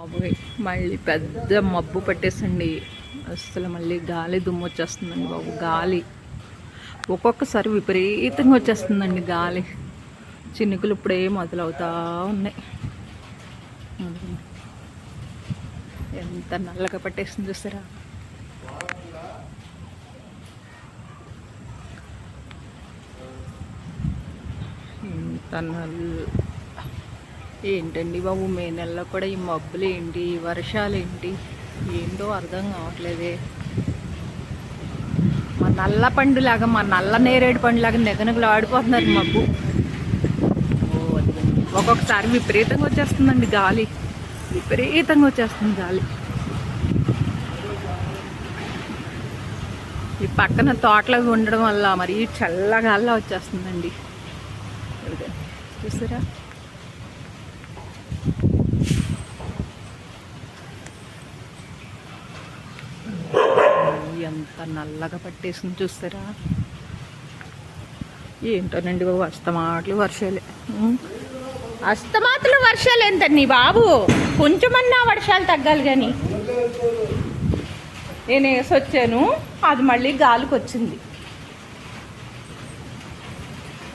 అవి మళ్ళీ పెద్ద మబ్బు పట్టేసండి. అసలు మళ్ళీ గాలి దుమ్ము వచ్చేస్తుందండి బాబు. గాలి ఒక్కొక్కసారి విపరీతంగా వచ్చేస్తుందండి గాలి. చినుకులు ఇప్పుడే మొదలవుతూ ఉన్నాయి. ఎంత నల్లగా పట్టేస్తుంది చూసారా. ఎంత ఏంటండి బాబు, మే నెలలో కూడా ఈ మబ్బులు ఏంటి, వర్షాలు ఏంటి, ఏంటో అర్థం కావట్లేదే. మా నల్ల పండులాగా, మా నల్ల నేరేడు పండులాగా నెగనగలు ఆడిపోతున్నారు మబ్బు. ఒక్కొక్కసారి విపరీతంగా వచ్చేస్తుందండి గాలి, విపరీతంగా వచ్చేస్తుంది గాలి. ఈ పక్కన తోటలు ఉండడం వల్ల మరి చల్లగాల్లా వచ్చేస్తుందండి. చూసారా. ఎంత నల్లగా పట్టేసింది చూస్తారా. ఏంటోనండి బాబు, అస్తమాటలు వర్షాలే. అస్తమాతలు వర్షాలు ఏంటండి బాబు, కొంచెమన్నా వర్షాలు తగ్గాలి. కానీ నేను వేసొచ్చాను, అది మళ్ళీ గాలికి వచ్చింది.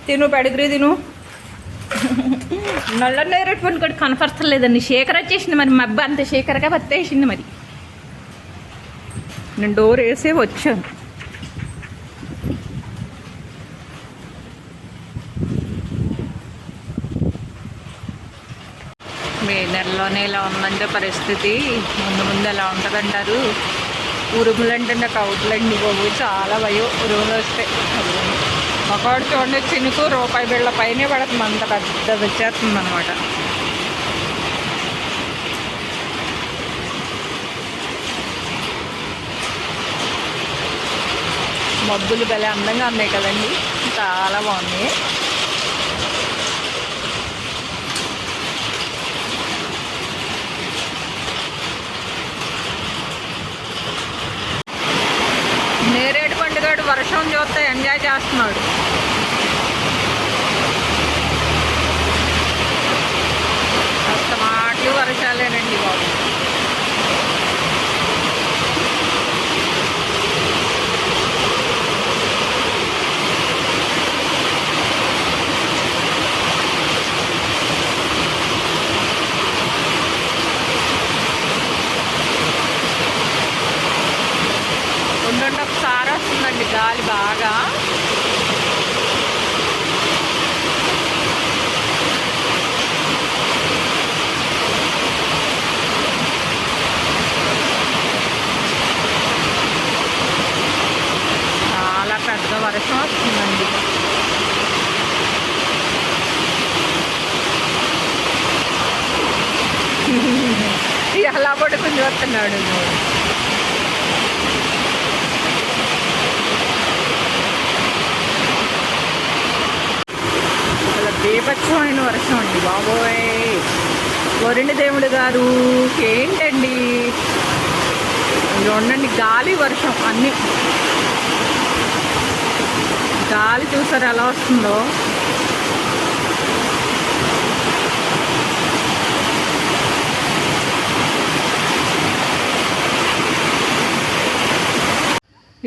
తిను పెడిగ్రీ తిను. నల్ల నేరేడు పండు కూడా కనపరచలేదండి. శేఖర్ వచ్చేసింది మరి, మబ్బు అంత శేఖర్గా పత్తేసింది మరి. నేను డోర్ వేసే వచ్చాను. మే నెలలోనే ఇలా ఉందంటే పరిస్థితి, ముందు ముందు ఎలా ఉంటుందంటారు. ఉరుములంటే నాకు అవుట్లండి బాబు, చాలా భయం ఉరుములు వస్తే. ఒకటి చూడండి, చినుకు రూపాయి బిళ్ళ పైనే పడుతుంది, అంత పెద్దది వచ్చేస్తుంది అనమాట. మబ్బులు భలే అందంగా ఉన్నాయి కదండి, చాలా బాగున్నాయి. నేరేడు పండుగడు వర్షం చూస్తే ఎంజాయ్ చేస్తున్నాడు. అస్తమాట్లు వర్షాలేనండి బాబు. ఒకసారి వస్తుందండి గాలి బాగా. చాలా పెద్ద వర్షం వస్తుందండి. ఎలా పడుకుని చూస్తున్నాడు. బీభత్సమైన వర్షం అండి బాబోయ్. వరుణ దేవుడు గారు ఏంటండి ఉండండి, గాలి వర్షం అన్నీ. గాలి చూసారు ఎలా వస్తుందో.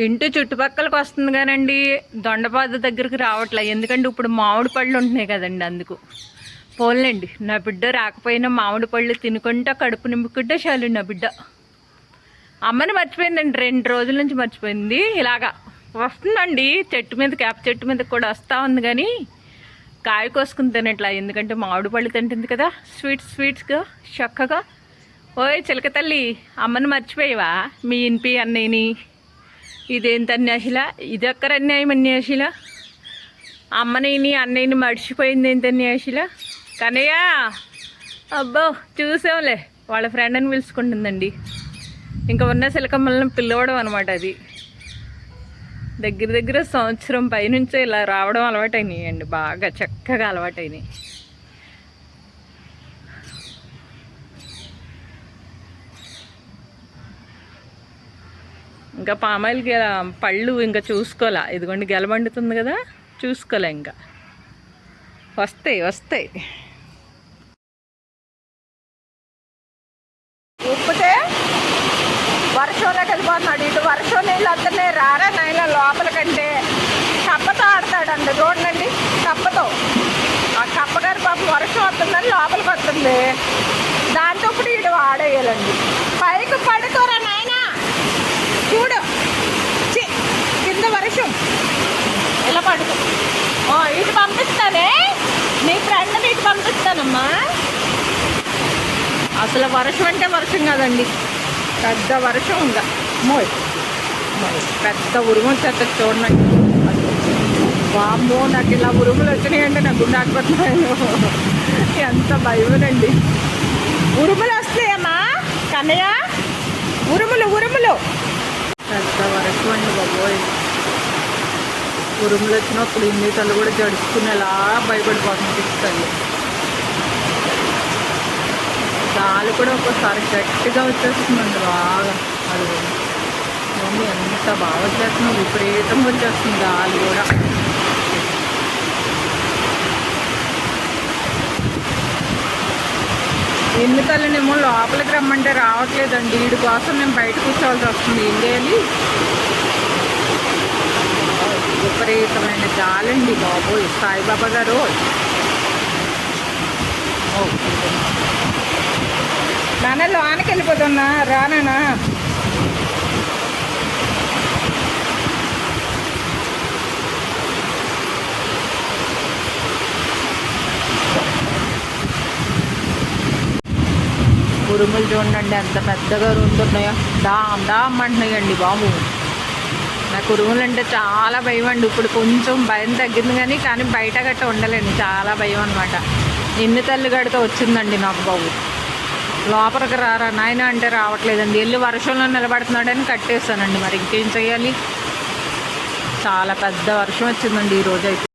ఇంటి చుట్టుపక్కలకు వస్తుంది కానండి, దొండపాద దగ్గరికి రావట్లే. ఎందుకంటే ఇప్పుడు మామిడి పళ్ళు ఉంటున్నాయి కదండి, అందుకు. పోన్లేండి, నా బిడ్డ రాకపోయినా మామిడి పళ్ళు తినుకుంటా కడుపు నింపుకుంటే చాలు. నా బిడ్డ అమ్మని మర్చిపోయిందండి, 2 రోజుల నుంచి మర్చిపోయింది. ఇలాగా వస్తుందండి చెట్టు మీద, వేప చెట్టు మీద కూడా వస్తూ ఉంది. కానీ కాయ కోసుకుని తినట్లా, ఎందుకంటే మామిడి పళ్ళు తింటుంది కదా, స్వీట్స్గా చక్కగా. ఓయ్ చిలక తల్లి, అమ్మని మర్చిపోయావా మీ ఇంపి అన్నయ్యని? ఇదేంత అన్యాశిల, ఇది ఒక్కరు అన్యాయం అన్యాశిల. అమ్మని అన్నయ్యని మర్చిపోయింది ఏంటి అన్యాశిల. కన్నయ్య అబ్బో చూసాంలే, వాళ్ళ ఫ్రెండ్ అని పిలుచుకుంటుందండి. ఇంకా ఉన్న సిలకమ్మలను పిలవడం అనమాట. అది దగ్గర సంవత్సరం పైనుంచే ఇలా రావడం అలవాటైనాయి అండి, బాగా చక్కగా అలవాటైనాయి. ఇంకా పామాయిల్ పళ్ళు ఇంకా చూసుకోలే. ఇదిగోండి గెలబండుతుంది కదా, చూసుకోలే. ఇంకా వస్తాయి. లోపలికి వెళ్ళిపోతున్నాడు. ఇటు వర్షం నీళ్ళు వస్తున్నాయి, రారా నాయన లోపలికంటే. కప్పతో ఆడతాడండి, చూడండి కప్పతో. ఆ కప్పగారి పాపం వర్షం వస్తుందని లోపలికి వస్తుంది, దాంతో ఇప్పుడు ఇటు ఆడేయాలండి. పైకి పడుకోరా నాయన, చూడు కింద వర్షం ఇలా పడుకో. ఇటు పంపిస్తానే, నీ ఫ్రెండ్ని ఇటు పంపిస్తానమ్మా. అసలు వర్షం అంటే వర్షం కాదండి, పెద్ద వర్షం ఉందా. మోయ్ పెద్ద ఉరుము వచ్చేస్తుంది చూడండి. వామ్మో, నాకు ఇలా ఉరుములు వచ్చినాయంటే నాకు గుండె ఆగిపోతున్నాయి. ఎంత భయమేనండి. ఉరుములు వస్తాయమ్మా కన్నయ్య, ఉరుములు ఉరుములు. పెద్ద వర్షం అండి బాబోయ్. ఉరుములు వచ్చినప్పుడు ఇన్ని తల్లు కూడా జడుచుకునేలా భయపడిపోతుంది పిస్తాయి. గాలి కూడా ఒక్కోసారి గట్టిగా వచ్చేస్తుందండి బాగా. అది మమ్మీ ఎంత బాగా వచ్చేస్తుందో, విపరీతంగా వచ్చేస్తుంది గాలి కూడా. ఎన్ని తల్లినేమో లోపలికి రమ్మంటే రావట్లేదండి. వీడి కోసం మేము బయట కూర్చోవాల్సి వస్తుంది. ఏం చేయాలి, విపరీతమైన గాలండి బాబోయ్. సాయిబాబా గారు నాన్న లోనికి వెళ్ళిపోతున్నా, రానా. ఉరుములు చూడండి ఎంత పెద్దగా ఉంటున్నాయో, డామ్ డామ్ అంటున్నాయండి బాబు. నాకు ఉరుములు అంటే చాలా భయం అండి. ఇప్పుడు కొంచెం భయం తగ్గింది కానీ బయట గట్ట ఉండలేండి, చాలా భయం అనమాట. ఎన్ని తల్లి గడితో వచ్చిందండి నాకు బాబు. లోపలికి రారా నాయన అంటే రావట్లేదండి. వెళ్ళి వర్షంలో నిలబడుతున్నాడని కట్టేస్తానండి. మరి ఇంకేం చేయాలి. చాలా పెద్ద వర్షం వచ్చిందండి ఈరోజు అయితే.